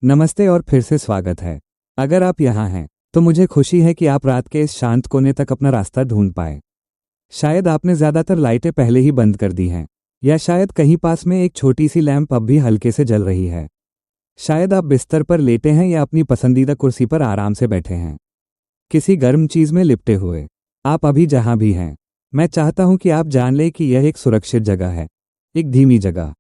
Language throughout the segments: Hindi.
नमस्ते और फिर से स्वागत है। अगर आप यहाँ हैं तो मुझे खुशी है कि आप रात के इस शांत कोने तक अपना रास्ता ढूंढ पाए। शायद आपने ज़्यादातर लाइटें पहले ही बंद कर दी हैं, या शायद कहीं पास में एक छोटी सी लैंप अब भी हल्के से जल रही है। शायद आप बिस्तर पर लेटे हैं या अपनी पसंदीदा कुर्सी पर आराम से बैठे हैं, किसी गर्म चीज़ में लिपटे हुए। आप अभी जहाँ भी हैं, मैं चाहता हूँ कि आप जान लें कि यह एक सुरक्षित जगह है, एक धीमी जगह,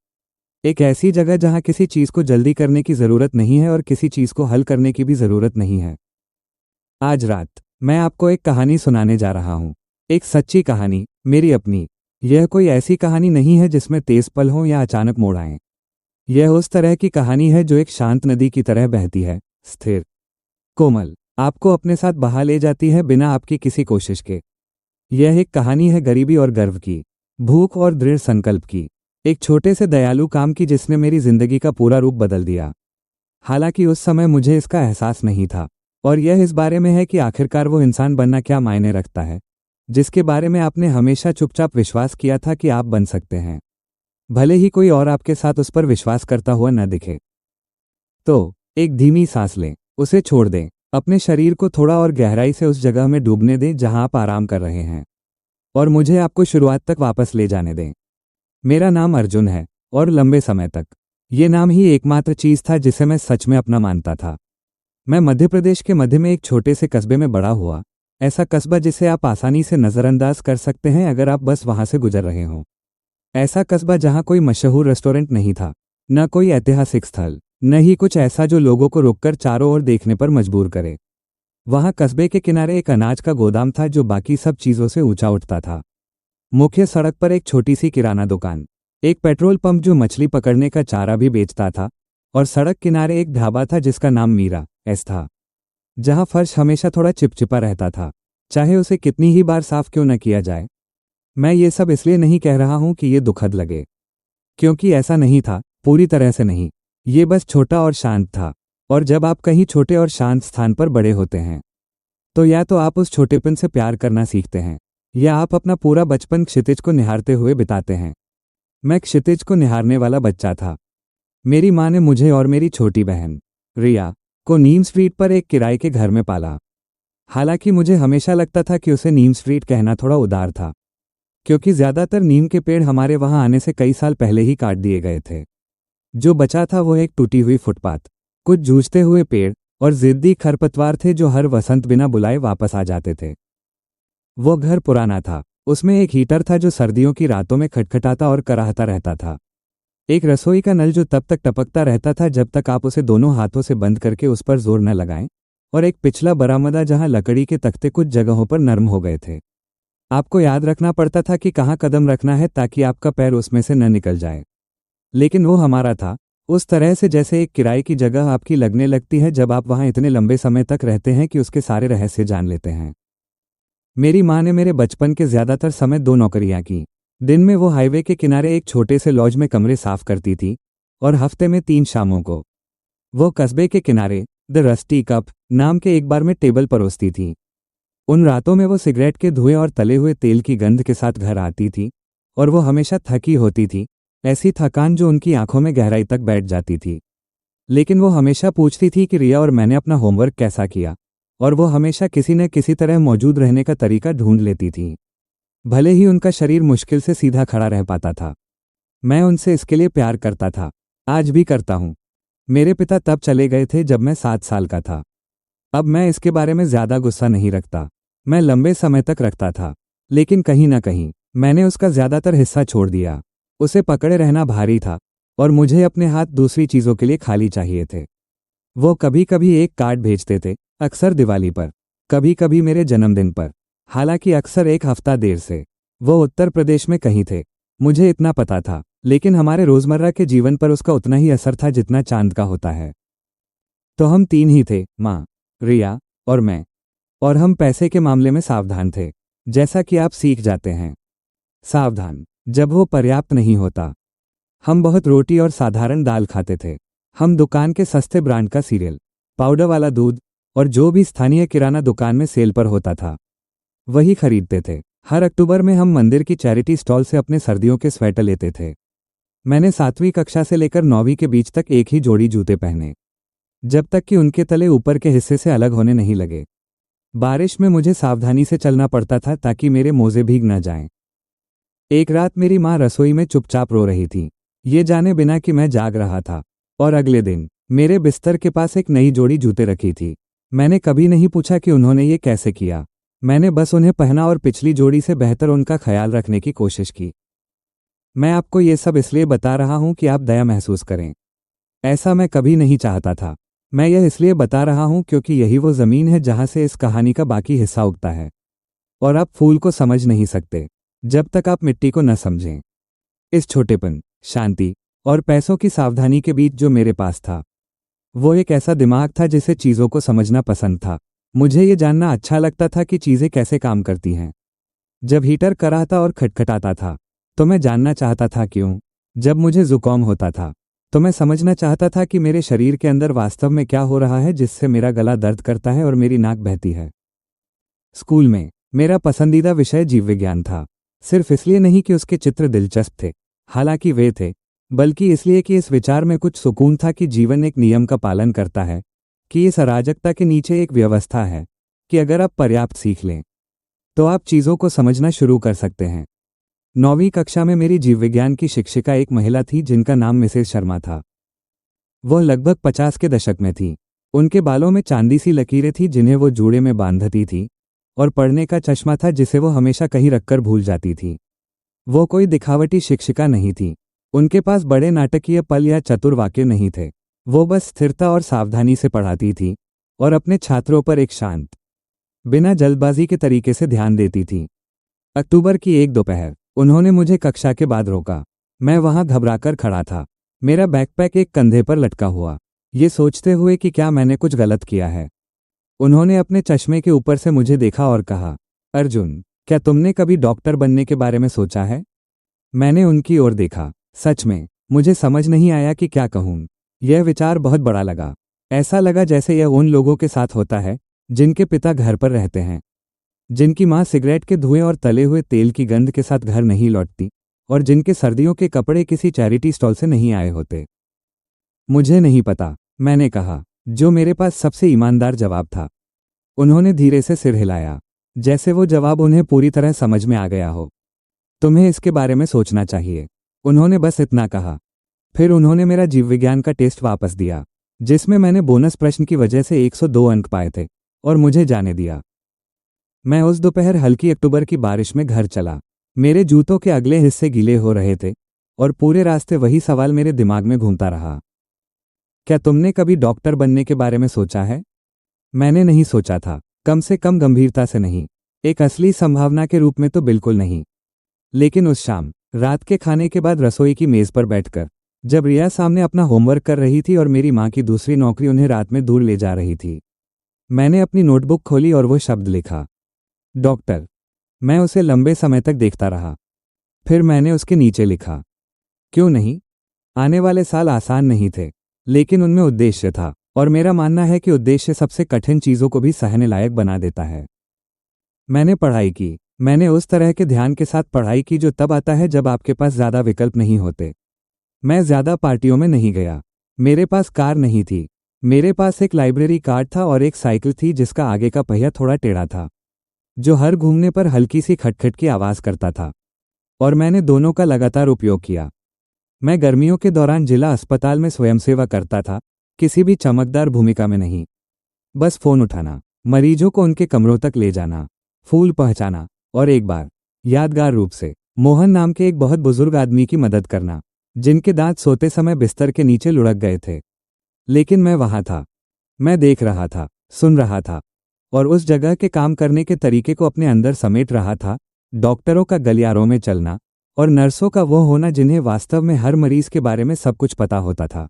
एक ऐसी जगह जहां किसी चीज को जल्दी करने की जरूरत नहीं है और किसी चीज को हल करने की भी जरूरत नहीं है। आज रात मैं आपको एक कहानी सुनाने जा रहा हूं, एक सच्ची कहानी, मेरी अपनी। यह कोई ऐसी कहानी नहीं है जिसमें तेज पल हों या अचानक मोड़ आएं। यह उस तरह की कहानी है जो एक शांत नदी की तरह बहती है, स्थिर, कोमल, आपको अपने साथ बहा ले जाती है बिना आपकी किसी कोशिश के। यह एक कहानी है गरीबी और गर्व की, भूख और दृढ़ संकल्प की, एक छोटे से दयालु काम की जिसने मेरी जिंदगी का पूरा रूप बदल दिया। हालांकि उस समय मुझे इसका एहसास नहीं था, और यह इस बारे में है कि आखिरकार वो इंसान बनना क्या मायने रखता है, जिसके बारे में आपने हमेशा चुपचाप विश्वास किया था कि आप बन सकते हैं, भले ही कोई और आपके साथ उस पर विश्वास करता हुआ न दिखे। तो एक धीमी सांस लें, उसे छोड़ दें, अपने शरीर को थोड़ा और गहराई से उस जगह में डूबने दें जहां आप आराम कर रहे हैं, और मुझे आपको शुरुआत तक वापस ले जाने दें। मेरा नाम अर्जुन है, और लंबे समय तक ये नाम ही एकमात्र चीज था जिसे मैं सच में अपना मानता था। मैं मध्य प्रदेश के मध्य में एक छोटे से कस्बे में बड़ा हुआ, ऐसा कस्बा जिसे आप आसानी से नजरअंदाज कर सकते हैं अगर आप बस वहां से गुजर रहे हों। ऐसा कस्बा जहां कोई मशहूर रेस्टोरेंट नहीं था, न कोई ऐतिहासिक स्थल, न ही कुछ ऐसा जो लोगों को रुककर चारों ओर देखने पर मजबूर करे। वहां कस्बे के किनारे एक अनाज का गोदाम था जो बाकी सब चीजों से ऊंचा उठता था। मुख्य सड़क पर एक छोटी सी किराना दुकान, एक पेट्रोल पंप जो मछली पकड़ने का चारा भी बेचता था, और सड़क किनारे एक ढाबा था जिसका नाम मीरा एस था, जहां फर्श हमेशा थोड़ा चिपचिपा रहता था, चाहे उसे कितनी ही बार साफ क्यों न किया जाए। मैं ये सब इसलिए नहीं कह रहा हूं कि ये दुखद लगे, क्योंकि ऐसा नहीं था, पूरी तरह से नहीं। ये बस छोटा और शांत था, और जब आप कहीं छोटे और शांत स्थान पर बड़े होते हैं तो या तो आप उस छोटेपन से प्यार करना सीखते हैं, या आप अपना पूरा बचपन क्षितिज को निहारते हुए बिताते हैं। मैं क्षितिज को निहारने वाला बच्चा था। मेरी माँ ने मुझे और मेरी छोटी बहन रिया को नीम स्ट्रीट पर एक किराए के घर में पाला। हालांकि मुझे हमेशा लगता था कि उसे नीम स्ट्रीट कहना थोड़ा उदार था, क्योंकि ज्यादातर नीम के पेड़ हमारे वहां आने से कई साल पहले ही काट दिए गए थे। जो बचा था वो एक टूटी हुई फुटपाथ, कुछ जूझते हुए पेड़ और जिद्दी खरपतवार थे जो हर वसंत बिना बुलाए वापस आ जाते थे। वो घर पुराना था, उसमें एक हीटर था जो सर्दियों की रातों में खटखटाता और कराहता रहता था, एक रसोई का नल जो तब तक टपकता रहता था जब तक आप उसे दोनों हाथों से बंद करके उस पर जोर न लगाएं, और एक पिछला बरामदा जहां लकड़ी के तख्ते कुछ जगहों पर नरम हो गए थे। आपको याद रखना पड़ता था कि कहाँ कदम रखना है ताकि आपका पैर उसमें से न निकल जाए। लेकिन वो हमारा था, उस तरह से जैसे एक किराए की जगह आपकी लगने लगती है जब आप वहां इतने लंबे समय तक रहते हैं कि उसके सारे रहस्य जान लेते हैं। मेरी माँ ने मेरे बचपन के ज्यादातर समय दो नौकरियां की। दिन में वो हाईवे के किनारे एक छोटे से लॉज में कमरे साफ करती थी, और हफ्ते में 3 शामों को वो कस्बे के किनारे द रस्टी कप नाम के एक बार में टेबल परोसती थी। उन रातों में वो सिगरेट के धुएं और तले हुए तेल की गंध के साथ घर आती थी, और वो हमेशा थकी होती थी, ऐसी थकान जो उनकी आंखों में गहराई तक बैठ जाती थी। लेकिन वो हमेशा पूछती थी कि रिया और मैंने अपना होमवर्क कैसा किया, और वो हमेशा किसी न किसी तरह मौजूद रहने का तरीका ढूंढ लेती थी, भले ही उनका शरीर मुश्किल से सीधा खड़ा रह पाता था। मैं उनसे इसके लिए प्यार करता था, आज भी करता हूं। मेरे पिता तब चले गए थे जब मैं 7 साल का था। अब मैं इसके बारे में ज्यादा गुस्सा नहीं रखता, मैं लंबे समय तक रखता था, लेकिन कहीं ना कहीं मैंने उसका ज्यादातर हिस्सा छोड़ दिया। उसे पकड़े रहना भारी था, और मुझे अपने हाथ दूसरी चीजों के लिए खाली चाहिए थे। वो कभी कभी एक कार्ड भेजते थे, अक्सर दिवाली पर, कभी कभी मेरे जन्मदिन पर, हालांकि अक्सर एक हफ्ता देर से। वो उत्तर प्रदेश में कहीं थे, मुझे इतना पता था, लेकिन हमारे रोजमर्रा के जीवन पर उसका उतना ही असर था जितना चांद का होता है। तो हम 3 ही थे, माँ, रिया और मैं, और हम पैसे के मामले में सावधान थे, जैसा कि आप सीख जाते हैं। सावधान जब वो पर्याप्त नहीं होता। हम बहुत रोटी और साधारण दाल खाते थे। हम दुकान के सस्ते ब्रांड का सीरियल, पाउडर वाला दूध, और जो भी स्थानीय किराना दुकान में सेल पर होता था वही खरीदते थे। हर अक्टूबर में हम मंदिर की चैरिटी स्टॉल से अपने सर्दियों के स्वेटर लेते थे। मैंने 7वीं कक्षा से लेकर 9वीं के बीच तक एक ही जोड़ी जूते पहने। जब तक कि उनके तले ऊपर के हिस्से से अलग होने नहीं लगे। बारिश में मुझे सावधानी से चलना पड़ता था ताकि मेरे मोजे भीग न जाएं। एक रात मेरी माँ रसोई में चुपचाप रो रही थी, ये जाने बिना कि मैं जाग रहा था। और अगले दिन मेरे बिस्तर के पास एक नई जोड़ी जूते रखी थी। मैंने कभी नहीं पूछा कि उन्होंने ये कैसे किया। मैंने बस उन्हें पहना और पिछली जोड़ी से बेहतर उनका ख्याल रखने की कोशिश की। मैं आपको ये सब इसलिए बता रहा हूं कि आप दया महसूस करें। ऐसा मैं कभी नहीं चाहता था। मैं यह इसलिए बता रहा हूं क्योंकि यही वो जमीन है जहां से इस कहानी का बाकी हिस्सा उगता है। और आप फूल को समझ नहीं सकते जब तक आप मिट्टी को न समझें। इस छोटेपन, शांति और पैसों की सावधानी के बीच जो मेरे पास था, वो एक ऐसा दिमाग था जिसे चीज़ों को समझना पसंद था। मुझे ये जानना अच्छा लगता था कि चीज़ें कैसे काम करती हैं। जब हीटर कराहता और खटखटाता था तो मैं जानना चाहता था क्यों। जब मुझे जुकाम होता था तो मैं समझना चाहता था कि मेरे शरीर के अंदर वास्तव में क्या हो रहा है जिससे मेरा गला दर्द करता है और मेरी नाक बहती है। स्कूल में मेरा पसंदीदा विषय जीव विज्ञान था, सिर्फ इसलिए नहीं कि उसके चित्र दिलचस्प थे, हालांकि वे थे, बल्कि इसलिए कि इस विचार में कुछ सुकून था कि जीवन एक नियम का पालन करता है, कि इस अराजकता के नीचे एक व्यवस्था है, कि अगर आप पर्याप्त सीख लें तो आप चीज़ों को समझना शुरू कर सकते हैं। 9वीं कक्षा में मेरी जीव विज्ञान की शिक्षिका एक महिला थी जिनका नाम मिसेस शर्मा था। वह लगभग 50 के दशक में थी। उनके बालों में चांदी सी लकीरें थीं जिन्हें वो जूड़े में बांधती थी, और पढ़ने का चश्मा था जिसे वो हमेशा कहीं रखकर भूल जाती थी। वो कोई दिखावटी शिक्षिका नहीं थी। उनके पास बड़े नाटकीय पल या चतुर वाक्य नहीं थे। वो बस स्थिरता और सावधानी से पढ़ाती थी और अपने छात्रों पर एक शांत, बिना जल्दबाजी के तरीके से ध्यान देती थी। अक्टूबर की एक दोपहर उन्होंने मुझे कक्षा के बाद रोका। मैं वहां घबराकर खड़ा था, मेरा बैकपैक एक कंधे पर लटका हुआ, ये सोचते हुए कि क्या मैंने कुछ गलत किया है। उन्होंने अपने चश्मे के ऊपर से मुझे देखा और कहा, अर्जुन, क्या तुमने कभी डॉक्टर बनने के बारे में सोचा है? मैंने उनकी ओर देखा। सच में मुझे समझ नहीं आया कि क्या कहूँ। यह विचार बहुत बड़ा लगा। ऐसा लगा जैसे यह उन लोगों के साथ होता है जिनके पिता घर पर रहते हैं, जिनकी माँ सिगरेट के धुएं और तले हुए तेल की गंध के साथ घर नहीं लौटती, और जिनके सर्दियों के कपड़े किसी चैरिटी स्टॉल से नहीं आए होते। मुझे नहीं पता, मैंने कहा, जो मेरे पास सबसे ईमानदार जवाब था। उन्होंने धीरे से सिर हिलाया, जैसे वो जवाब उन्हें पूरी तरह समझ में आ गया हो। तुम्हें इसके बारे में सोचना चाहिए, उन्होंने बस इतना कहा। फिर उन्होंने मेरा जीव विज्ञान का टेस्ट वापस दिया, जिसमें मैंने बोनस प्रश्न की वजह से 102 अंक पाए थे, और मुझे जाने दिया। मैं उस दोपहर हल्की अक्टूबर की बारिश में घर चला। मेरे जूतों के अगले हिस्से गीले हो रहे थे, और पूरे रास्ते वही सवाल मेरे दिमाग में घूमता रहा, क्या तुमने कभी डॉक्टर बनने के बारे में सोचा है? मैंने नहीं सोचा था, कम से कम गंभीरता से नहीं, एक असली संभावना के रूप में तो बिल्कुल नहीं। लेकिन उस शाम रात के खाने के बाद रसोई की मेज पर बैठकर, जब रिया सामने अपना होमवर्क कर रही थी और मेरी माँ की दूसरी नौकरी उन्हें रात में दूर ले जा रही थी, मैंने अपनी नोटबुक खोली और वो शब्द लिखा, डॉक्टर। मैं उसे लंबे समय तक देखता रहा। फिर मैंने उसके नीचे लिखा, क्यों नहीं? आने वाले साल आसान नहीं थे, लेकिन उनमें उद्देश्य था, और मेरा मानना है कि उद्देश्य सबसे कठिन चीज़ों को भी सहने लायक बना देता है। मैंने पढ़ाई की। मैंने उस तरह के ध्यान के साथ पढ़ाई की जो तब आता है जब आपके पास ज़्यादा विकल्प नहीं होते। मैं ज़्यादा पार्टियों में नहीं गया। मेरे पास कार नहीं थी। मेरे पास एक लाइब्रेरी कार्ड था और एक साइकिल थी जिसका आगे का पहिया थोड़ा टेढ़ा था, जो हर घूमने पर हल्की सी खटखट की आवाज़ करता था, और मैंने दोनों का लगातार उपयोग किया। मैं गर्मियों के दौरान जिला अस्पताल में स्वयंसेवा करता था, किसी भी चमकदार भूमिका में नहीं, बस फ़ोन उठाना, मरीजों को उनके कमरों तक ले जाना, फूल पहुंचाना, और एक बार यादगार रूप से मोहन नाम के एक बहुत बुजुर्ग आदमी की मदद करना, जिनके दांत सोते समय बिस्तर के नीचे लुढ़क गए थे। लेकिन मैं वहां था, मैं देख रहा था, सुन रहा था, और उस जगह के काम करने के तरीके को अपने अंदर समेट रहा था। डॉक्टरों का गलियारों में चलना और नर्सों का वो होना जिन्हें वास्तव में हर मरीज के बारे में सब कुछ पता होता था।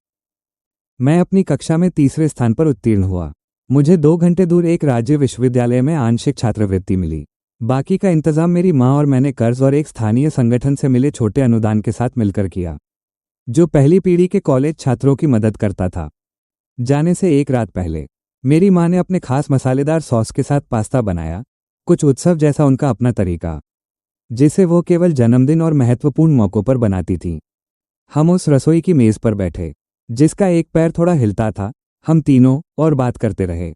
मैं अपनी कक्षा में तीसरे स्थान पर उत्तीर्ण हुआ। मुझे 2 घंटे दूर एक राज्य विश्वविद्यालय में आंशिक छात्रवृत्ति मिली। बाकी का इंतजाम मेरी माँ और मैंने कर्ज और एक स्थानीय संगठन से मिले छोटे अनुदान के साथ मिलकर किया, जो पहली पीढ़ी के कॉलेज छात्रों की मदद करता था। जाने से एक रात पहले मेरी माँ ने अपने खास मसालेदार सॉस के साथ पास्ता बनाया, कुछ उत्सव जैसा उनका अपना तरीका, जिसे वो केवल जन्मदिन और महत्वपूर्ण मौक़ों पर बनाती थी। हम उस रसोई की मेज़ पर बैठे, जिसका एक पैर थोड़ा हिलता था। हम तीनों और बात करते रहे,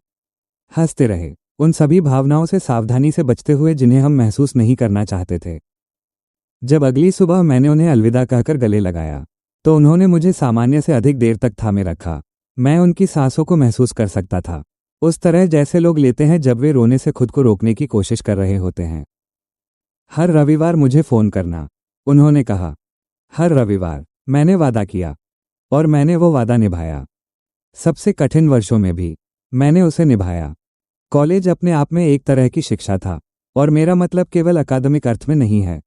हंसते रहे, उन सभी भावनाओं से सावधानी से बचते हुए जिन्हें हम महसूस नहीं करना चाहते थे। जब अगली सुबह मैंने उन्हें अलविदा कहकर गले लगाया तो उन्होंने मुझे सामान्य से अधिक देर तक थामे रखा। मैं उनकी सांसों को महसूस कर सकता था, उस तरह जैसे लोग लेते हैं जब वे रोने से खुद को रोकने की कोशिश कर रहे होते हैं। हर रविवार मुझे फ़ोन करना, उन्होंने कहा। हर रविवार मैंने वादा किया और मैंने वो वादा निभाया। सबसे कठिन वर्षों में भी मैंने उसे निभाया। कॉलेज अपने आप में एक तरह की शिक्षा था और मेरा मतलब केवल अकादमिक अर्थ में नहीं है।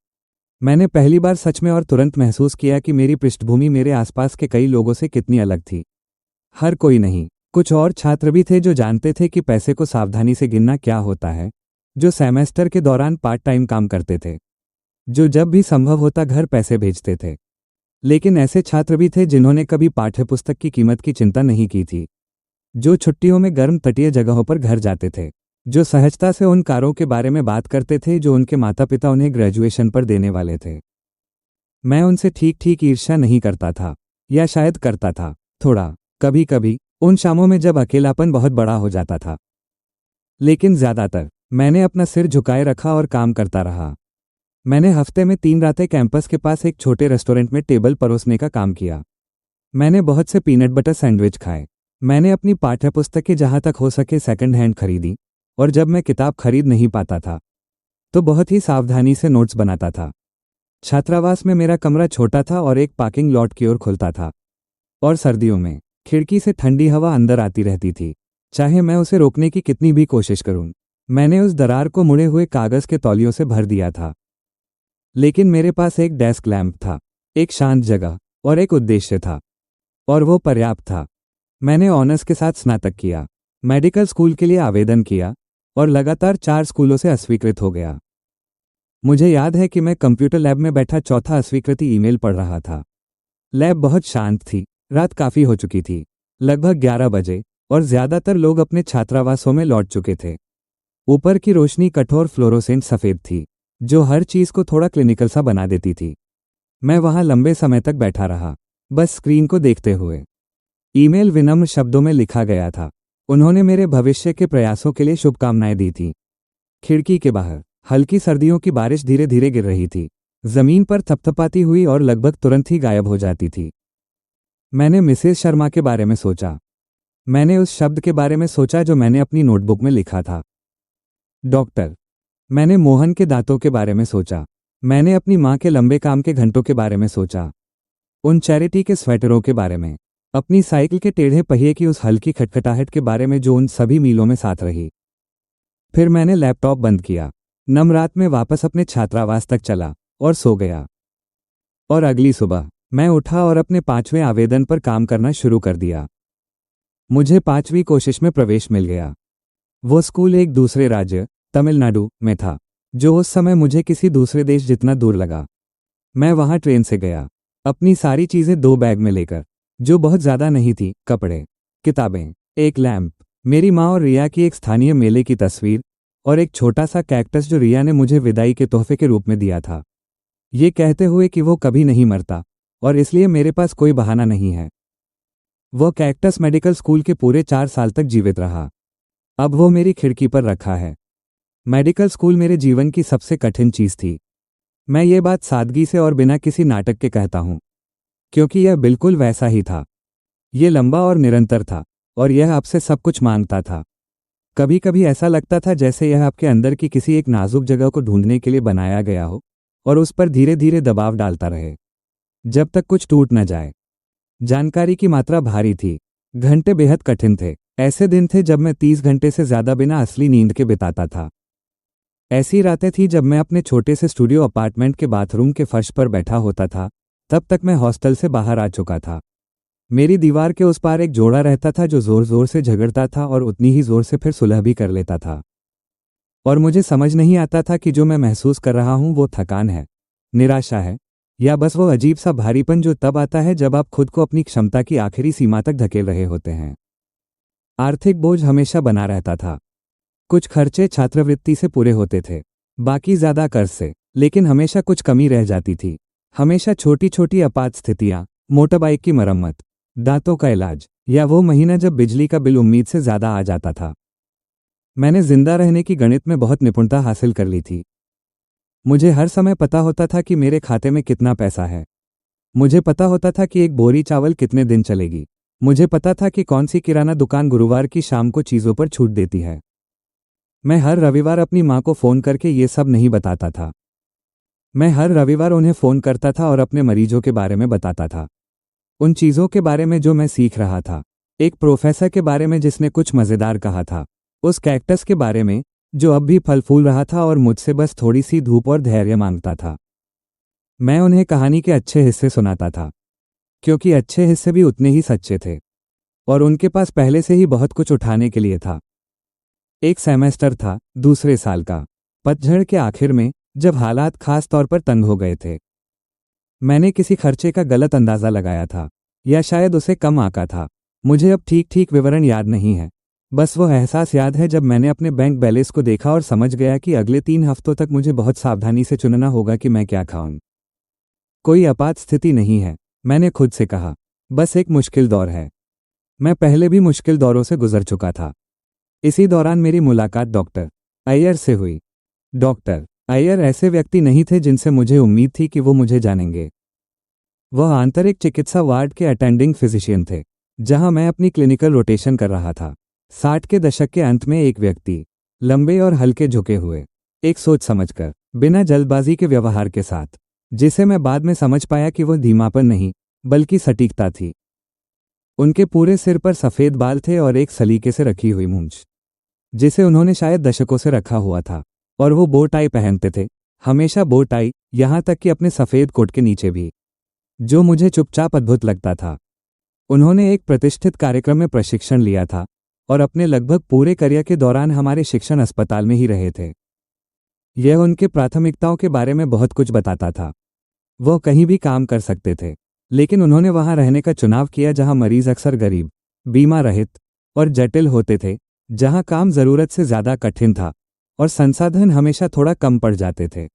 मैंने पहली बार सच में और तुरंत महसूस किया कि मेरी पृष्ठभूमि मेरे आसपास के कई लोगों से कितनी अलग थी। हर कोई नहीं, कुछ और छात्र भी थे जो जानते थे कि पैसे को सावधानी से गिनना क्या होता है, जो सेमेस्टर के दौरान पार्ट टाइम काम करते थे, जो जब भी संभव होता घर पैसे भेजते थे। लेकिन ऐसे छात्र भी थे जिन्होंने कभी पाठ्यपुस्तक की कीमत की चिंता नहीं की थी, जो छुट्टियों में गर्म तटीय जगहों पर घर जाते थे, जो सहजता से उन कारों के बारे में बात करते थे जो उनके माता पिता उन्हें ग्रेजुएशन पर देने वाले थे। मैं उनसे ठीक ठीक ईर्ष्या नहीं करता था, या शायद करता था थोड़ा, कभी कभी, उन शामों में जब अकेलापन बहुत बड़ा हो जाता था। लेकिन ज्यादातर मैंने अपना सिर झुकाए रखा और काम करता रहा। मैंने हफ्ते में 3 रातें कैंपस के पास एक छोटे रेस्टोरेंट में टेबल परोसने का काम किया। मैंने बहुत से पीनट बटर सैंडविच खाए। मैंने अपनी पाठ्यपुस्तकें जहां तक हो सके सेकंड हैंड खरीदी, और जब मैं किताब खरीद नहीं पाता था तो बहुत ही सावधानी से नोट्स बनाता था। छात्रावास में मेरा कमरा छोटा था और एक पार्किंग लॉट की ओर खुलता था, और सर्दियों में खिड़की से ठंडी हवा अंदर आती रहती थी, चाहे मैं उसे रोकने की कितनी भी कोशिश करूं। मैंने उस दरार को मुड़े हुए कागज के तौलियों से भर दिया था। लेकिन मेरे पास एक डेस्क लैंप था, एक शांत जगह और एक उद्देश्य था, और वो पर्याप्त था। मैंने ऑनर्स के साथ स्नातक किया, मेडिकल स्कूल के लिए आवेदन किया और लगातार 4 स्कूलों से अस्वीकृत हो गया। मुझे याद है कि मैं कंप्यूटर लैब में बैठा चौथा अस्वीकृति ईमेल पढ़ रहा था। लैब बहुत शांत थी, रात काफ़ी हो चुकी थी, लगभग 11 बजे, और ज़्यादातर लोग अपने छात्रावासों में लौट चुके थे। ऊपर की रोशनी कठोर फ्लोरोसेंट सफ़ेद थी, जो हर चीज़ को थोड़ा क्लिनिकल सा बना देती थी। मैं वहाँ लंबे समय तक बैठा रहा, बस स्क्रीन को देखते हुए। ईमेल विनम्र शब्दों में लिखा गया था। उन्होंने मेरे भविष्य के प्रयासों के लिए शुभकामनाएं दी थी। खिड़की के बाहर हल्की सर्दियों की बारिश धीरे धीरे गिर रही थी, जमीन पर थपथपाती हुई और लगभग तुरंत ही गायब हो जाती थी। मैंने मिसेस शर्मा के बारे में सोचा। मैंने उस शब्द के बारे में सोचा जो मैंने अपनी नोटबुक में लिखा था, डॉक्टर। मैंने मोहन के दांतों के बारे में सोचा। मैंने अपनी माँ के लंबे काम के घंटों के बारे में सोचा, उन चैरिटी के स्वेटरों के बारे में, अपनी साइकिल के टेढ़े पहिए की उस हल्की खटखटाहट के बारे में जो उन सभी मीलों में साथ रही। फिर मैंने लैपटॉप बंद किया, नम रात में वापस अपने छात्रावास तक चला और सो गया। और अगली सुबह मैं उठा और अपने 5वें आवेदन पर काम करना शुरू कर दिया। मुझे 5वीं कोशिश में प्रवेश मिल गया। वो स्कूल एक दूसरे राज्य, तमिलनाडु में था, जो उस समय मुझे किसी दूसरे देश जितना दूर लगा। मैं वहां ट्रेन से गया, अपनी सारी चीजें 2 बैग में लेकर, जो बहुत ज्यादा नहीं थी, कपड़े, किताबें, एक लैंप, मेरी माँ और रिया की एक स्थानीय मेले की तस्वीर, और एक छोटा सा कैक्टस जो रिया ने मुझे विदाई के तोहफे के रूप में दिया था, ये कहते हुए कि वो कभी नहीं मरता और इसलिए मेरे पास कोई बहाना नहीं है। वो कैक्टस मेडिकल स्कूल के पूरे 4 साल तक जीवित रहा। अब वो मेरी खिड़की पर रखा है। मेडिकल स्कूल मेरे जीवन की सबसे कठिन चीज थी। मैं ये बात सादगी से और बिना किसी नाटक के कहता हूँ, क्योंकि यह बिल्कुल वैसा ही था। ये लंबा और निरंतर था, और यह आपसे सब कुछ मांगता था। कभी कभी ऐसा लगता था जैसे यह आपके अंदर की किसी एक नाजुक जगह को ढूंढने के लिए बनाया गया हो और उस पर धीरे धीरे दबाव डालता रहे, जब तक कुछ टूट न जाए। जानकारी की मात्रा भारी थी, घंटे बेहद कठिन थे। ऐसे दिन थे जब मैं 30 घंटे से ज्यादा बिना असली नींद के बिताता था। ऐसी रातें थी जब मैं अपने छोटे से स्टूडियो अपार्टमेंट के बाथरूम के फर्श पर बैठा होता था। तब तक मैं हॉस्टल से बाहर आ चुका था। मेरी दीवार के उस पार एक जोड़ा रहता था जो जोर जोर से झगड़ता था और उतनी ही जोर से फिर सुलह भी कर लेता था। और मुझे समझ नहीं आता था कि जो मैं महसूस कर रहा हूं वो थकान है, निराशा है, या बस वो अजीब सा भारीपन जो तब आता है जब आप खुद को अपनी क्षमता की आखिरी सीमा तक धकेल रहे होते हैं। आर्थिक बोझ हमेशा बना रहता था। कुछ खर्चे छात्रवृत्ति से पूरे होते थे, बाकी ज्यादा कर्ज से, लेकिन हमेशा कुछ कमी रह जाती थी। हमेशा छोटी छोटी आपात स्थितियां, मोटरबाइक की मरम्मत, दांतों का इलाज, या वो महीना जब बिजली का बिल उम्मीद से ज़्यादा आ जाता था। मैंने जिंदा रहने की गणित में बहुत निपुणता हासिल कर ली थी। मुझे हर समय पता होता था कि मेरे खाते में कितना पैसा है। मुझे पता होता था कि एक बोरी चावल कितने दिन चलेगी। मुझे पता था कि कौन सी किराना दुकान गुरुवार की शाम को चीज़ों पर छूट देती है। मैं हर रविवार अपनी माँ को फ़ोन करके ये सब नहीं बताता था। मैं हर रविवार उन्हें फ़ोन करता था और अपने मरीजों के बारे में बताता था। उन चीज़ों के बारे में जो मैं सीख रहा था। एक प्रोफेसर के बारे में जिसने कुछ मज़ेदार कहा था। उस कैक्टस के बारे में जो अब भी फल फूल रहा था और मुझसे बस थोड़ी सी धूप और धैर्य मांगता था। मैं उन्हें कहानी के अच्छे हिस्से सुनाता था, क्योंकि अच्छे हिस्से भी उतने ही सच्चे थे और उनके पास पहले से ही बहुत कुछ उठाने के लिए था। एक सेमेस्टर था, दूसरे साल का, पतझड़ के आखिर में, जब हालात खास तौर पर तंग हो गए थे। मैंने किसी खर्चे का गलत अंदाज़ा लगाया था, या शायद उसे कम आंका था। मुझे अब ठीक ठीक विवरण याद नहीं है। बस वो एहसास याद है जब मैंने अपने बैंक बैलेंस को देखा और समझ गया कि अगले 3 हफ्तों तक मुझे बहुत सावधानी से चुनना होगा कि मैं क्या खाऊं। कोई आपात स्थिति नहीं है, मैंने खुद से कहा। बस एक मुश्किल दौर है। मैं पहले भी मुश्किल दौरों से गुजर चुका था। इसी दौरान मेरी मुलाकात डॉक्टर अय्यर से हुई। डॉक्टर अय्यर ऐसे व्यक्ति नहीं थे जिनसे मुझे उम्मीद थी कि वो मुझे जानेंगे। वह आंतरिक चिकित्सा वार्ड के अटेंडिंग फिजिशियन थे, जहां मैं अपनी क्लिनिकल रोटेशन कर रहा था। 60 के दशक के अंत में एक व्यक्ति, लंबे और हल्के झुके हुए, एक सोच समझकर, बिना जल्दबाजी के व्यवहार के साथ, जिसे मैं बाद में समझ पाया कि वह धीमापन नहीं बल्कि सटीकता थी। उनके पूरे सिर पर सफ़ेद बाल थे और एक सलीके से रखी हुई मूंछ, जिसे उन्होंने शायद दशकों से रखा हुआ था। और वो बो टाई पहनते थे, हमेशा बो टाई, यहां तक कि अपने सफ़ेद कोट के नीचे भी, जो मुझे चुपचाप अद्भुत लगता था। उन्होंने एक प्रतिष्ठित कार्यक्रम में प्रशिक्षण लिया था और अपने लगभग पूरे करियर के दौरान हमारे शिक्षण अस्पताल में ही रहे थे। यह उनके प्राथमिकताओं के बारे में बहुत कुछ बताता था। वह कहीं भी काम कर सकते थे, लेकिन उन्होंने वहां रहने का चुनाव किया जहां मरीज अक्सर गरीब, बीमा रहित और जटिल होते थे, जहां काम ज़रूरत से ज़्यादा कठिन था और संसाधन हमेशा थोड़ा कम पड़ जाते थे।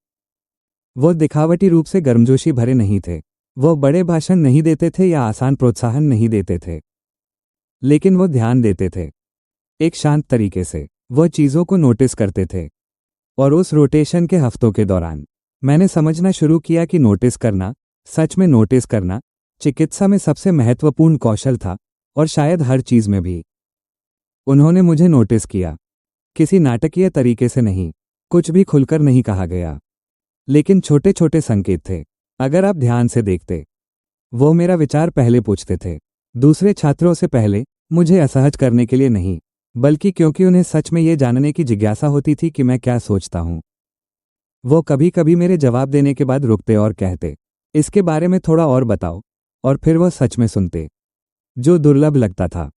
वो दिखावटी रूप से गर्मजोशी भरे नहीं थे। वो बड़े भाषण नहीं देते थे या आसान प्रोत्साहन नहीं देते थे, लेकिन वो ध्यान देते थे, एक शांत तरीके से। वह चीज़ों को नोटिस करते थे। और उस रोटेशन के हफ्तों के दौरान मैंने समझना शुरू किया कि नोटिस करना, सच में नोटिस करना, चिकित्सा में सबसे महत्वपूर्ण कौशल था, और शायद हर चीज़ में भी। उन्होंने मुझे नोटिस किया, किसी नाटकीय तरीके से नहीं, कुछ भी खुलकर नहीं कहा गया, लेकिन छोटे छोटे संकेत थे। अगर आप ध्यान से देखते, वो मेरा विचार पहले पूछते थे, दूसरे छात्रों से पहले, मुझे असहज करने के लिए नहीं, बल्कि क्योंकि उन्हें सच में ये जानने की जिज्ञासा होती थी कि मैं क्या सोचता हूँ। वो कभी कभी मेरे जवाब देने के बाद रुकते और कहते, इसके बारे में थोड़ा और बताओ, और फिर वह सच में सुनते, जो दुर्लभ लगता था।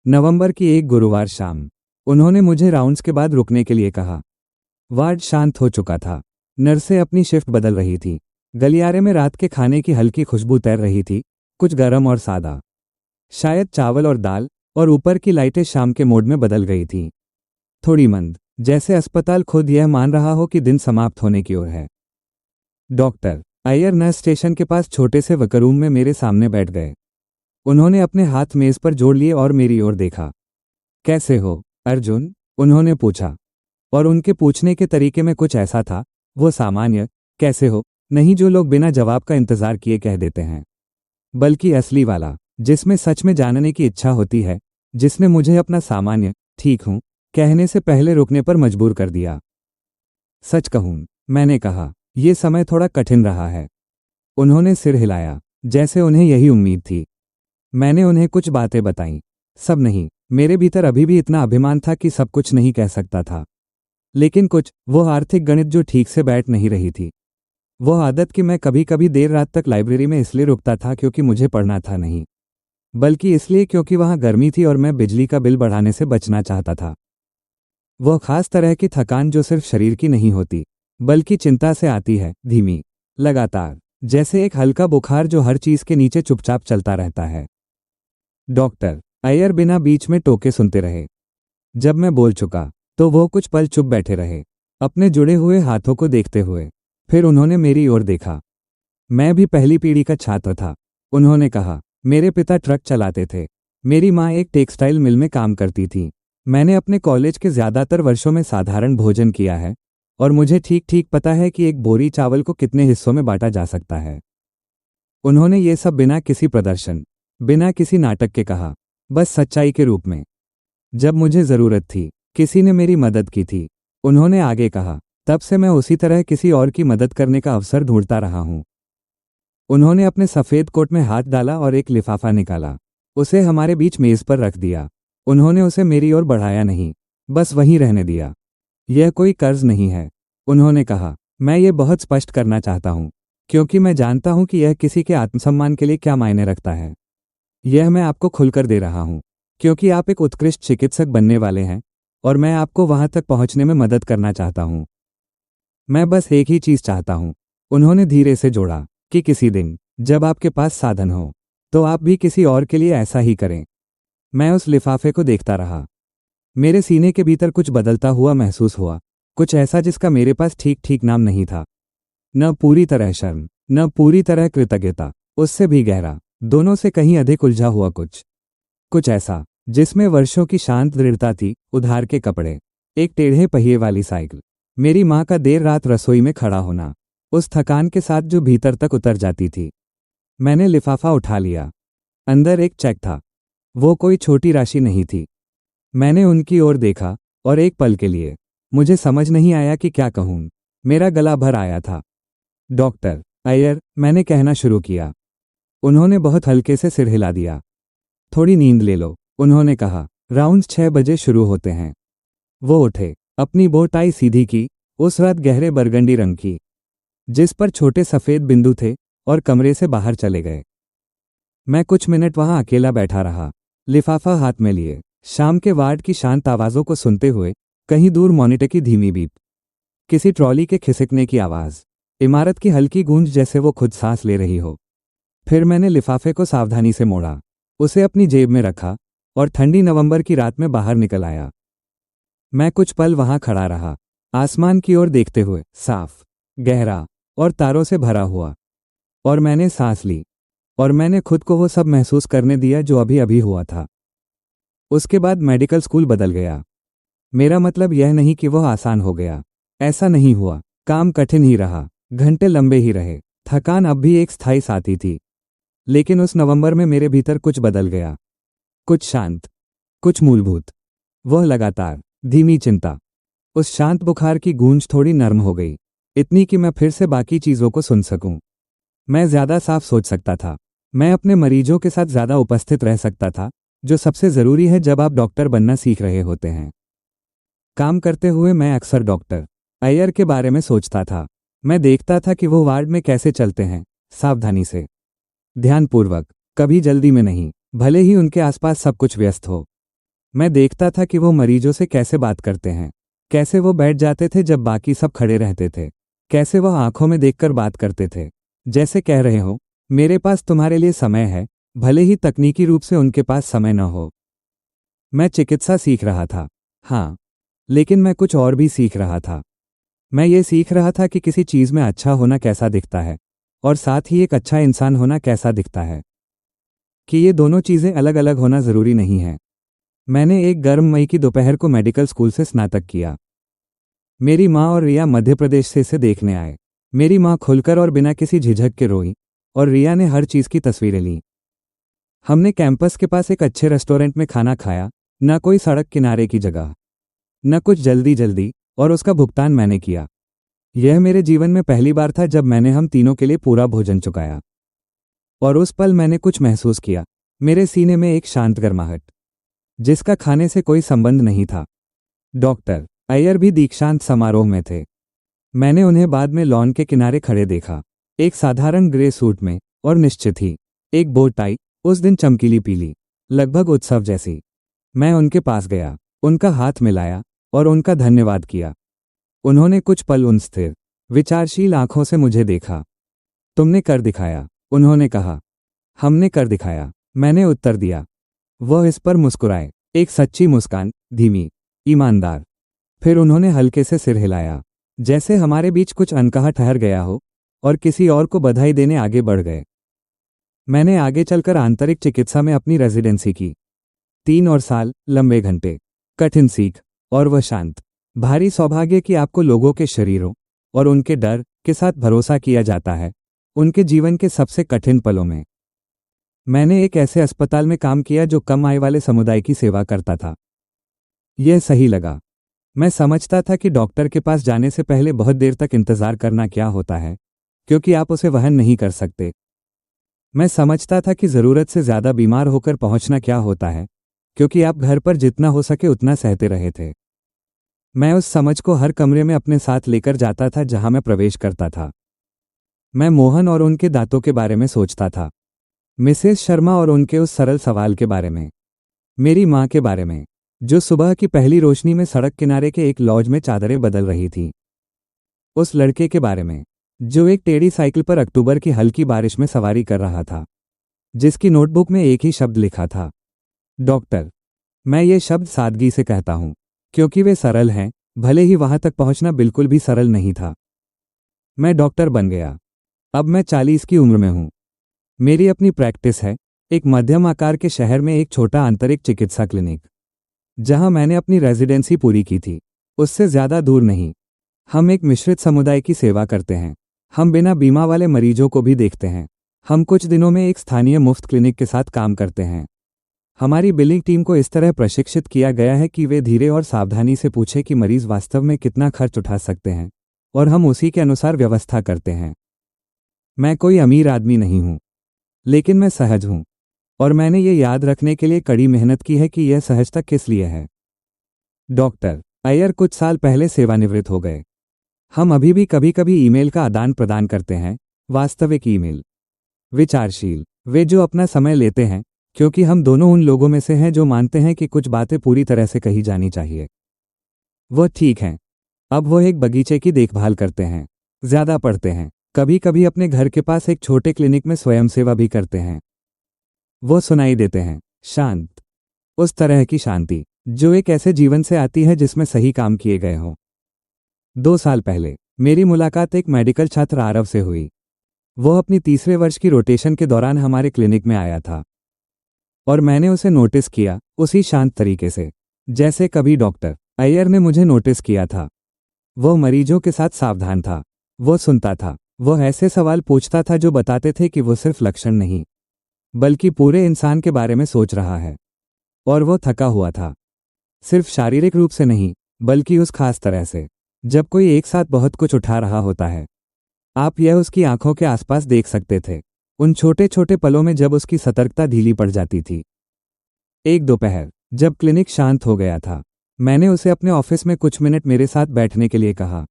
नवंबर की एक गुरुवार शाम, उन्होंने मुझे राउंड्स के बाद रुकने के लिए कहा। वार्ड शांत हो चुका था, नर्सें अपनी शिफ्ट बदल रही थी, गलियारे में रात के खाने की हल्की खुशबू तैर रही थी, कुछ गर्म और सादा, शायद चावल और दाल, और ऊपर की लाइटें शाम के मोड में बदल गई थीं, थोड़ी मंद, जैसे अस्पताल खुद यह मान रहा हो कि दिन समाप्त होने की ओर है। डॉक्टर अय्यर नर्स स्टेशन के पास छोटे से वर्करूम में मेरे सामने बैठ गए। उन्होंने अपने हाथ मेज पर जोड़ लिए और मेरी ओर देखा। कैसे हो, अर्जुन? उन्होंने पूछा, और उनके पूछने के तरीके में कुछ ऐसा था, वो सामान्य कैसे हो नहीं जो लोग बिना जवाब का इंतजार किए कह देते हैं, बल्कि असली वाला, जिसमें सच में जानने की इच्छा होती है, जिसने मुझे अपना सामान्य ठीक हूं कहने से पहले रुकने पर मजबूर कर दिया। सच कहूं, मैंने कहा, यह समय थोड़ा कठिन रहा है। उन्होंने सिर हिलाया, जैसे उन्हें यही उम्मीद थी। मैंने उन्हें कुछ बातें बताईं, सब नहीं, मेरे भीतर अभी भी इतना अभिमान था कि सब कुछ नहीं कह सकता था, लेकिन कुछ, वो आर्थिक गणित जो ठीक से बैठ नहीं रही थी, वो आदत कि मैं कभी कभी देर रात तक लाइब्रेरी में इसलिए रुकता था क्योंकि मुझे पढ़ना था नहीं, बल्कि इसलिए क्योंकि वहां गर्मी थी और मैं बिजली का बिल बढ़ाने से बचना चाहता था। वह खास तरह की थकान जो सिर्फ शरीर की नहीं होती, बल्कि चिंता से आती है, धीमी, लगातार, जैसे एक हल्का बुखार जो हर चीज के नीचे चुपचाप चलता रहता है। डॉक्टर अय्यर बिना बीच में टोके सुनते रहे। जब मैं बोल चुका, तो वो कुछ पल चुप बैठे रहे, अपने जुड़े हुए हाथों को देखते हुए। फिर उन्होंने मेरी ओर देखा। मैं भी पहली पीढ़ी का छात्र था, उन्होंने कहा। मेरे पिता ट्रक चलाते थे, मेरी माँ एक टेक्सटाइल मिल में काम करती थी। मैंने अपने कॉलेज के ज़्यादातर वर्षों में साधारण भोजन किया है और मुझे ठीक ठीक पता है कि एक बोरी चावल को कितने हिस्सों में बांटा जा सकता है। उन्होंने ये सब बिना किसी प्रदर्शन, बिना किसी नाटक के कहा, बस सच्चाई के रूप में। जब मुझे ज़रूरत थी, किसी ने मेरी मदद की थी। उन्होंने आगे कहा, तब से मैं उसी तरह किसी और की मदद करने का अवसर ढूंढता रहा हूं। उन्होंने अपने सफ़ेद कोट में हाथ डाला और एक लिफाफा निकाला। उसे हमारे बीच मेज़ पर रख दिया। उन्होंने उसे मेरी ओर बढ़ाया नहीं, बस वहीं रहने दिया। यह कोई कर्ज नहीं है, उन्होंने कहा। मैं ये बहुत स्पष्ट करना चाहता हूं, क्योंकि मैं जानता हूं कि यह किसी के आत्मसम्मान के लिए क्या मायने रखता है। यह मैं आपको खुलकर दे रहा हूं, क्योंकि आप एक उत्कृष्ट चिकित्सक बनने वाले हैं और मैं आपको वहां तक पहुंचने में मदद करना चाहता हूं। मैं बस एक ही चीज़ चाहता हूं, उन्होंने धीरे से जोड़ा, कि किसी दिन, जब आपके पास साधन हो, तो आप भी किसी और के लिए ऐसा ही करें। मैं उस लिफाफे को देखता रहा। मेरे सीने के भीतर कुछ बदलता हुआ महसूस हुआ, कुछ ऐसा जिसका मेरे पास ठीक ठीक नाम नहीं था। न पूरी तरह शर्म, न पूरी तरह कृतज्ञता, उससे भी गहरा, दोनों से कहीं अधिक उलझा हुआ कुछ। कुछ ऐसा जिसमें वर्षों की शांत दृढ़ता थी। उधार के कपड़े, एक टेढ़े पहिए वाली साइकिल, मेरी माँ का देर रात रसोई में खड़ा होना, उस थकान के साथ जो भीतर तक उतर जाती थी। मैंने लिफाफा उठा लिया। अंदर एक चेक था। वो कोई छोटी राशि नहीं थी। मैंने उनकी ओर देखा और एक पल के लिए मुझे समझ नहीं आया कि क्या कहूँ। मेरा गला भर आया था। डॉक्टर अय्यर, मैंने कहना शुरू किया। उन्होंने बहुत हल्के से सिर हिला दिया। थोड़ी नींद ले लो, उन्होंने कहा। राउंड्स 6 बजे शुरू होते हैं। वो उठे, अपनी बो टाई सीधी की, उस रात गहरे बरगंडी रंग की, जिस पर छोटे सफ़ेद बिंदु थे, और कमरे से बाहर चले गए। मैं कुछ मिनट वहां अकेला बैठा रहा, लिफाफा हाथ में लिए, शाम के वार्ड की शांत आवाज़ों को सुनते हुए। कहीं दूर मॉनिटर की धीमी बीप, किसी ट्रॉली के खिसकने की आवाज़, इमारत की हल्की गूंज जैसे वो खुद सांस ले रही हो। फिर मैंने लिफाफे को सावधानी से मोड़ा, उसे अपनी जेब में रखा और ठंडी नवंबर की रात में बाहर निकल आया। मैं कुछ पल वहां खड़ा रहा, आसमान की ओर देखते हुए, साफ, गहरा और तारों से भरा हुआ। और मैंने सांस ली और मैंने खुद को वो सब महसूस करने दिया जो अभी अभी हुआ था। उसके बाद मेडिकल स्कूल बदल गया। मेरा मतलब यह नहीं कि वह आसान हो गया, ऐसा नहीं हुआ। काम कठिन ही रहा, घंटे लंबे ही रहे, थकान अब भी एक स्थायी साथी थी। लेकिन उस नवंबर में मेरे भीतर कुछ बदल गया, कुछ शांत, कुछ मूलभूत। वह लगातार धीमी चिंता, उस शांत बुखार की गूंज थोड़ी नर्म हो गई, इतनी कि मैं फिर से बाकी चीज़ों को सुन सकूं। मैं ज़्यादा साफ सोच सकता था। मैं अपने मरीजों के साथ ज़्यादा उपस्थित रह सकता था, जो सबसे ज़रूरी है जब आप डॉक्टर बनना सीख रहे होते हैं। काम करते हुए मैं अक्सर डॉक्टर अय्यर के बारे में सोचता था। मैं देखता था कि वो वार्ड में कैसे चलते हैं, सावधानी से, ध्यानपूर्वक, कभी जल्दी में नहीं, भले ही उनके आसपास सब कुछ व्यस्त हो। मैं देखता था कि वो मरीजों से कैसे बात करते हैं, कैसे वो बैठ जाते थे जब बाकी सब खड़े रहते थे, कैसे वह आंखों में देखकर बात करते थे, जैसे कह रहे हो, मेरे पास तुम्हारे लिए समय है, भले ही तकनीकी रूप से उनके पास समय न हो। मैं चिकित्सा सीख रहा था, हाँ, लेकिन मैं कुछ और भी सीख रहा था। मैं ये सीख रहा था कि किसी चीज़ में अच्छा होना कैसा दिखता है, और साथ ही एक अच्छा इंसान होना कैसा दिखता है, कि ये दोनों चीज़ें अलग अलग होना ज़रूरी नहीं है। मैंने एक गर्म मई की दोपहर को मेडिकल स्कूल से स्नातक किया। मेरी माँ और रिया मध्य प्रदेश से इसे देखने आए। मेरी माँ खुलकर और बिना किसी झिझक के रोई, और रिया ने हर चीज़ की तस्वीरें लीं। हमने कैंपस के पास एक अच्छे रेस्टोरेंट में खाना खाया, न कोई सड़क किनारे की जगह, न कुछ जल्दी जल्दी, और उसका भुगतान मैंने किया। यह मेरे जीवन में पहली बार था जब मैंने हम तीनों के लिए पूरा भोजन चुकाया। और उस पल मैंने कुछ महसूस किया, मेरे सीने में एक शांत गर्माहट, जिसका खाने से कोई संबंध नहीं था। डॉक्टर अय्यर भी दीक्षांत समारोह में थे। मैंने उन्हें बाद में लॉन के किनारे खड़े देखा, एक साधारण ग्रे सूट में, और निश्चित ही एक बो टाई, उस दिन चमकीली पीली, लगभग उत्सव जैसी। मैं उनके पास गया, उनका हाथ मिलाया और उनका धन्यवाद किया। उन्होंने कुछ पल उन स्थिर, विचारशील आंखों से मुझे देखा। तुमने कर दिखाया, उन्होंने कहा। हमने कर दिखाया, मैंने उत्तर दिया। वह इस पर मुस्कुराए, एक सच्ची मुस्कान, धीमी, ईमानदार। फिर उन्होंने हल्के से सिर हिलाया, जैसे हमारे बीच कुछ अनकहा ठहर गया हो, और किसी और को बधाई देने आगे बढ़ गए। मैंने आगे चलकर आंतरिक चिकित्सा में अपनी रेजिडेंसी की। 3 और साल, लंबे घंटे, कठिन सीख, और वह शांत, भारी सौभाग्य कि आपको लोगों के शरीरों और उनके डर के साथ भरोसा किया जाता है उनके जीवन के सबसे कठिन पलों में। मैंने एक ऐसे अस्पताल में काम किया जो कम आय वाले समुदाय की सेवा करता था। यह सही लगा। मैं समझता था कि डॉक्टर के पास जाने से पहले बहुत देर तक इंतजार करना क्या होता है, क्योंकि आप उसे वहन नहीं कर सकते। मैं समझता था कि ज़रूरत से ज़्यादा बीमार होकर पहुंचना क्या होता है, क्योंकि आप घर पर जितना हो सके उतना सहते रहे थे। मैं उस समझ को हर कमरे में अपने साथ लेकर जाता था जहां मैं प्रवेश करता था। मैं मोहन और उनके दांतों के बारे में सोचता था, मिसेस शर्मा और उनके उस सरल सवाल के बारे में, मेरी माँ के बारे में, जो सुबह की पहली रोशनी में सड़क किनारे के एक लॉज में चादरें बदल रही थी, उस लड़के के बारे में जो एक टेढ़ी साइकिल पर अक्टूबर की हल्की बारिश में सवारी कर रहा था, जिसकी नोटबुक में एक ही शब्द लिखा था, डॉक्टर। मैं ये शब्द सादगी से कहता हूं क्योंकि वे सरल हैं, भले ही वहां तक पहुंचना बिल्कुल भी सरल नहीं था। मैं डॉक्टर बन गया। अब मैं 40 की उम्र में हूं। मेरी अपनी प्रैक्टिस है, एक मध्यम आकार के शहर में एक छोटा आंतरिक चिकित्सा क्लिनिक, जहां मैंने अपनी रेजिडेंसी पूरी की थी, उससे ज्यादा दूर नहीं। हम एक मिश्रित समुदाय की सेवा करते हैं। हम बिना बीमा वाले मरीजों को भी देखते हैं। हम कुछ दिनों में एक स्थानीय मुफ्त क्लिनिक के साथ काम करते हैं। हमारी बिलिंग टीम को इस तरह प्रशिक्षित किया गया है कि वे धीरे और सावधानी से पूछे कि मरीज वास्तव में कितना खर्च उठा सकते हैं, और हम उसी के अनुसार व्यवस्था करते हैं। मैं कोई अमीर आदमी नहीं हूं, लेकिन मैं सहज हूं, और मैंने ये याद रखने के लिए कड़ी मेहनत की है कि यह सहजता किस लिए है। डॉक्टर अय्यर कुछ साल पहले सेवानिवृत्त हो गए। हम अभी भी कभी कभी ईमेल का आदान प्रदान करते हैं, वास्तविक ईमेल, विचारशील, वे जो अपना समय लेते हैं, क्योंकि हम दोनों उन लोगों में से हैं जो मानते हैं कि कुछ बातें पूरी तरह से कही जानी चाहिए। वो ठीक हैं। अब वो एक बगीचे की देखभाल करते हैं, ज्यादा पढ़ते हैं, कभी कभी अपने घर के पास एक छोटे क्लिनिक में स्वयंसेवा भी करते हैं। वो सुनाई देते हैं, शांत, उस तरह की शांति जो एक ऐसे जीवन से आती है जिसमें सही काम किए गए हों। 2 साल पहले मेरी मुलाकात एक मेडिकल छात्र आरव से हुई। वो अपनी तीसरे वर्ष की रोटेशन के दौरान हमारे क्लिनिक में आया था, और मैंने उसे नोटिस किया उसी शांत तरीके से जैसे कभी डॉक्टर अय्यर ने मुझे नोटिस किया था। वो मरीजों के साथ सावधान था, वो सुनता था, वो ऐसे सवाल पूछता था जो बताते थे कि वो सिर्फ लक्षण नहीं, बल्कि पूरे इंसान के बारे में सोच रहा है। और वो थका हुआ था, सिर्फ शारीरिक रूप से नहीं, बल्कि उस खास तरह से जब कोई एक साथ बहुत कुछ उठा रहा होता है। आप यह उसकी आंखों के आसपास देख सकते थे, उन छोटे छोटे पलों में जब उसकी सतर्कता ढीली पड़ जाती थी। एक दोपहर जब क्लिनिक शांत हो गया था, मैंने उसे अपने ऑफिस में कुछ मिनट मेरे साथ बैठने के लिए कहा।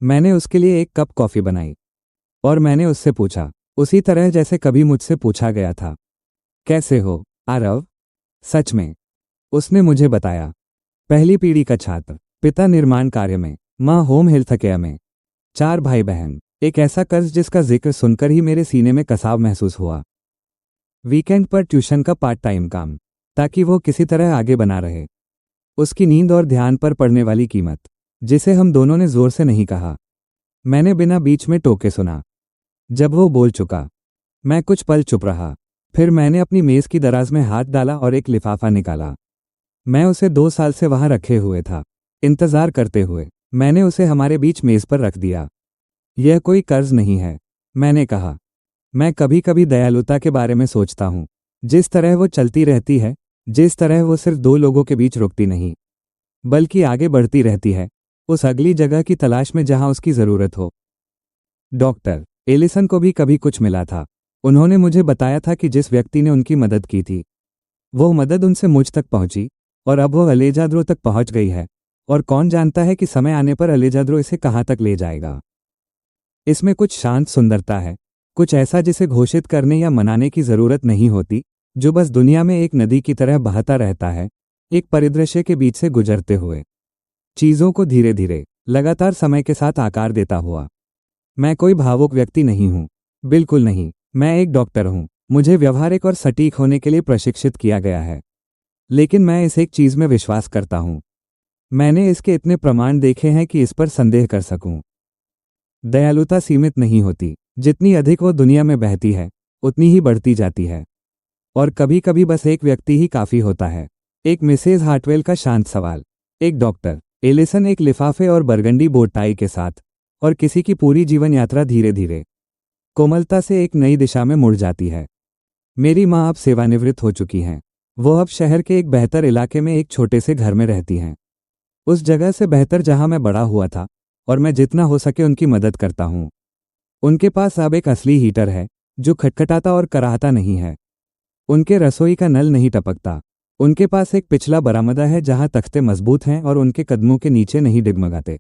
मैंने उसके लिए एक कप कॉफी बनाई, और मैंने उससे पूछा, उसी तरह जैसे कभी मुझसे पूछा गया था, कैसे हो आरव? सच में, उसने मुझे बताया, पहली पीढ़ी का छात्र, पिता निर्माण कार्य में, माँ होम हेल्थ केयर में, 4 भाई बहन। एक ऐसा कर्ज जिसका जिक्र सुनकर ही मेरे सीने में कसाव महसूस हुआ। वीकेंड पर ट्यूशन का पार्ट टाइम काम, ताकि वो किसी तरह आगे बना रहे। उसकी नींद और ध्यान पर पड़ने वाली कीमत, जिसे हम दोनों ने जोर से नहीं कहा। मैंने बिना बीच में टोके सुना। जब वो बोल चुका, मैं कुछ पल चुप रहा। फिर मैंने अपनी मेज की दराज में हाथ डाला और एक लिफाफा निकाला। मैं उसे 2 साल से वहां रखे हुए था, इंतजार करते हुए। मैंने उसे हमारे बीच मेज पर रख दिया। यह कोई कर्ज नहीं है, मैंने कहा। मैं कभी कभी दयालुता के बारे में सोचता हूँ, जिस तरह वो चलती रहती है, जिस तरह वो सिर्फ 2 लोगों के बीच रुकती नहीं, बल्कि आगे बढ़ती रहती है, उस अगली जगह की तलाश में जहां उसकी जरूरत हो। डॉक्टर एलिसन को भी कभी कुछ मिला था। उन्होंने मुझे बताया था कि जिस व्यक्ति ने उनकी मदद की थी, वो मदद उनसे मुझ तक पहुंची, और अब वो अलेजाद्रो तक पहुंच गई है, और कौन जानता है कि समय आने पर अलेजाद्रो इसे कहां तक ले जाएगा। इसमें कुछ शांत सुंदरता है, कुछ ऐसा जिसे घोषित करने या मनाने की जरूरत नहीं होती, जो बस दुनिया में एक नदी की तरह बहता रहता है, एक परिदृश्य के बीच से गुजरते हुए, चीजों को धीरे धीरे, लगातार समय के साथ आकार देता हुआ। मैं कोई भावुक व्यक्ति नहीं हूं, बिल्कुल नहीं। मैं एक डॉक्टर हूं, मुझे व्यवहारिक और सटीक होने के लिए प्रशिक्षित किया गया है, लेकिन मैं इस एक चीज में विश्वास करता हूं। मैंने इसके इतने प्रमाण देखे हैं कि इस पर संदेह कर सकूं। दयालुता सीमित नहीं होती, जितनी अधिक वो दुनिया में बहती है, उतनी ही बढ़ती जाती है। और कभी कभी बस एक व्यक्ति ही काफी होता है। एक मिसेज हार्टवेल का शांत सवाल, एक डॉक्टर एलिसन एक लिफाफे और बरगंडी बोट टाई के साथ, और किसी की पूरी जीवन यात्रा धीरे धीरे कोमलता से एक नई दिशा में मुड़ जाती है। मेरी माँ अब सेवानिवृत्त हो चुकी हैं। वो अब शहर के एक बेहतर इलाके में एक छोटे से घर में रहती हैं, उस जगह से बेहतर जहां मैं बड़ा हुआ था, और मैं जितना हो सके उनकी मदद करता हूं। उनके पास अब एक असली हीटर है जो खटखटाता और कराहता नहीं है। उनके रसोई का नल नहीं टपकता। उनके पास एक पिछला बरामदा है जहां तख्ते मजबूत हैं और उनके कदमों के नीचे नहीं डिगमगाते।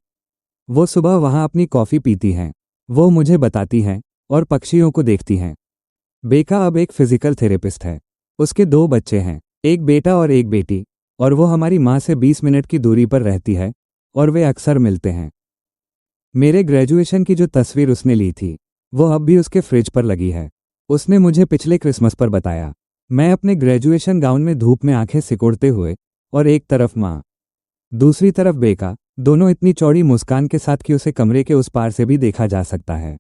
वो सुबह वहां अपनी कॉफी पीती हैं, वो मुझे बताती हैं और पक्षियों को देखती हैं। बेका अब एक फिजिकल थेरेपिस्ट है। उसके 2 बच्चे हैं, एक बेटा और एक बेटी, और वो हमारी माँ से 20 मिनट की दूरी पर रहती है और वे अक्सर मिलते हैं। मेरे ग्रेजुएशन की जो तस्वीर उसने ली थी वो अब भी उसके फ्रिज पर लगी है। उसने मुझे पिछले क्रिसमस पर बताया, मैं अपने ग्रेजुएशन गाउन में धूप में आंखें सिकोड़ते हुए, और एक तरफ माँ, दूसरी तरफ बेका, दोनों इतनी चौड़ी मुस्कान के साथ कि उसे कमरे के उस पार से भी देखा जा सकता है।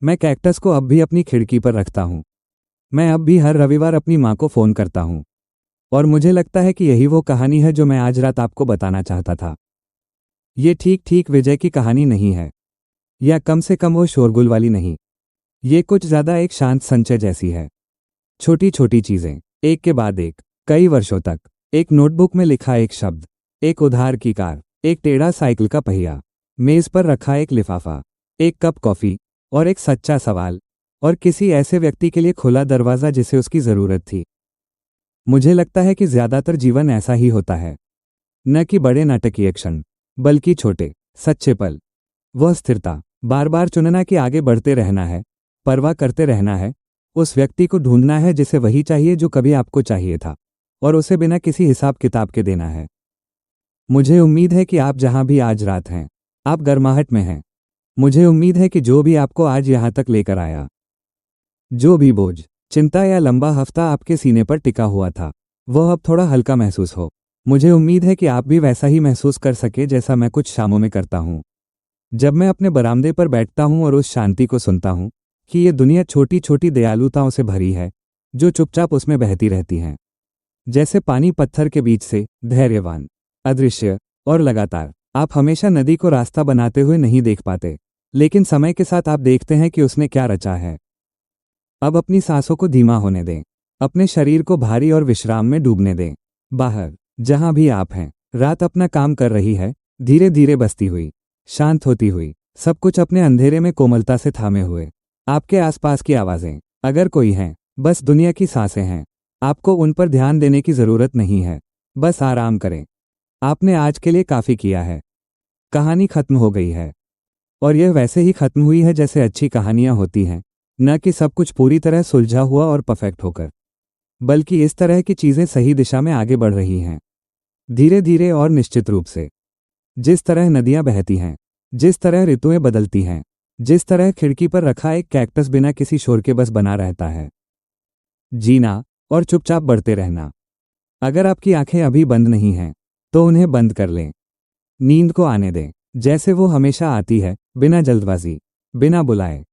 मैं कैक्टस को अब भी अपनी खिड़की पर रखता हूँ। मैं अब भी हर रविवार अपनी माँ को फ़ोन करता हूँ, और मुझे लगता है कि यही वो कहानी है जो मैं आज रात आपको बताना चाहता था। ये ठीक ठीक विजय की कहानी नहीं है, या कम से कम वो शोरगुल वाली नहीं। ये कुछ ज़्यादा एक शांत संचय जैसी है। छोटी छोटी चीज़ें, एक के बाद एक, कई वर्षों तक, एक नोटबुक में लिखा एक शब्द, एक उधार की कार, एक टेढ़ा साइकिल का पहिया, मेज़ पर रखा एक लिफाफा, एक कप कॉफ़ी, और एक सच्चा सवाल, और किसी ऐसे व्यक्ति के लिए खुला दरवाज़ा जिसे उसकी ज़रूरत थी। मुझे लगता है कि ज़्यादातर जीवन ऐसा ही होता है, न कि बड़े नाटकीय क्षण, बल्कि छोटे सच्चे पल। वह स्थिरता, बार बार चुनना कि आगे बढ़ते रहना है, परवाह करते रहना है, उस व्यक्ति को ढूंढना है जिसे वही चाहिए जो कभी आपको चाहिए था, और उसे बिना किसी हिसाब किताब के देना है। मुझे उम्मीद है कि आप जहां भी आज रात हैं, आप गर्माहट में हैं। मुझे उम्मीद है कि जो भी आपको आज यहां तक लेकर आया, जो भी बोझ, चिंता या लंबा हफ्ता आपके सीने पर टिका हुआ था, वह अब थोड़ा हल्का महसूस हो। मुझे उम्मीद है कि आप भी वैसा ही महसूस कर सके जैसा मैं कुछ शामों में करता हूँ, जब मैं अपने बरामदे पर बैठता हूँ और उस शांति को सुनता हूँ कि ये दुनिया छोटी छोटी दयालुताओं से भरी है जो चुपचाप उसमें बहती रहती हैं, जैसे पानी पत्थर के बीच से, धैर्यवान, अदृश्य और लगातार। आप हमेशा नदी को रास्ता बनाते हुए नहीं देख पाते, लेकिन समय के साथ आप देखते हैं कि उसने क्या रचा है। अब अपनी सांसों को धीमा होने दें, अपने शरीर को भारी और विश्राम में डूबने दें। बाहर, जहां भी आप हैं, रात अपना काम कर रही है, धीरे धीरे बसती हुई, शांत होती हुई, सब कुछ अपने अंधेरे में कोमलता से थामे हुए। आपके आसपास की आवाजें, अगर कोई हैं, बस दुनिया की सांसें हैं। आपको उन पर ध्यान देने की जरूरत नहीं है, बस आराम करें। आपने आज के लिए काफी किया है। कहानी खत्म हो गई है, और यह वैसे ही खत्म हुई है जैसे अच्छी कहानियां होती हैं, न कि सब कुछ पूरी तरह सुलझा हुआ और परफेक्ट होकर, बल्कि इस तरह की चीजें सही दिशा में आगे बढ़ रही हैं, धीरे धीरे और निश्चित रूप से। जिस तरह नदियां बहती हैं, जिस तरह ऋतुएं बदलती हैं, जिस तरह खिड़की पर रखा एक कैक्टस बिना किसी शोर के बस बना रहता है। जीना और चुपचाप बढ़ते रहना। अगर आपकी आंखें अभी बंद नहीं हैं, तो उन्हें बंद कर लें। नींद को आने दें, जैसे वो हमेशा आती है, बिना जल्दबाजी, बिना बुलाए,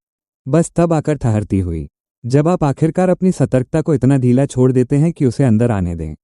बस तब आकर ठहरती हुई, जब आप आखिरकार अपनी सतर्कता को इतना ढीला छोड़ देते हैं कि उसे अंदर आने दें।